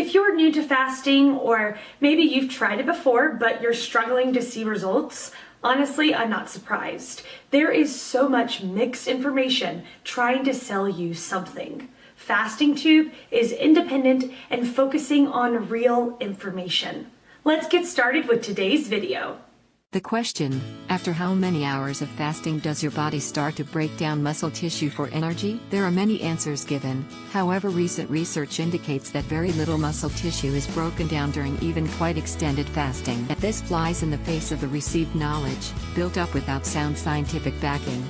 If you're new to fasting, or maybe you've tried it before but you're struggling to see results, honestly, I'm not surprised. There is so much mixed information trying to sell you something. Fasting Tube is independent and focusing on real information. Let's get started with today's video. The question, after how many hours of fasting does your body start to break down muscle tissue for energy? There are many answers given. However, recent research indicates that very little muscle tissue is broken down during even quite extended fasting. This flies in the face of the received knowledge, built up without sound scientific backing.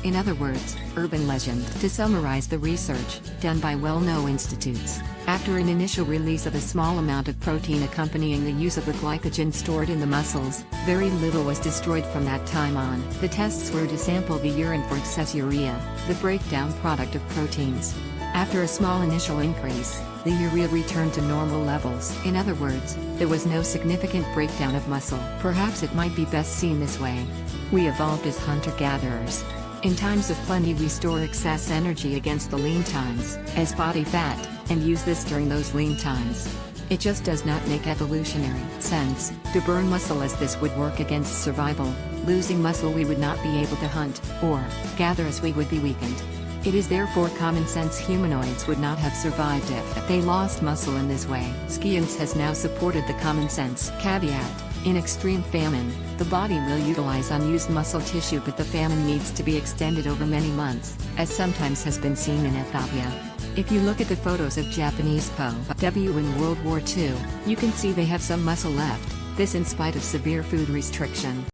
In other words, urban legend. To summarize the research, done by well-known institutes, after an initial release of a small amount of protein accompanying the use of the glycogen stored in the muscles, very little was destroyed from that time on. The tests were to sample the urine for excess urea, the breakdown product of proteins. After a small initial increase, the urea returned to normal levels. In other words, there was no significant breakdown of muscle. Perhaps it might be best seen this way. We evolved as hunter-gatherers. In times of plenty we store excess energy against the lean times, as body fat, and use this during those lean times. It just does not make evolutionary sense to burn muscle, as this would work against survival. Losing muscle, we would not be able to hunt or gather, as we would be weakened. It is therefore common sense humanoids would not have survived if they lost muscle in this way. Science has now supported the common sense caveat. In extreme famine, the body will utilize unused muscle tissue, but the famine needs to be extended over many months, as sometimes has been seen in Ethiopia. If you look at the photos of Japanese POW in World War II, you can see they have some muscle left, this in spite of severe food restriction.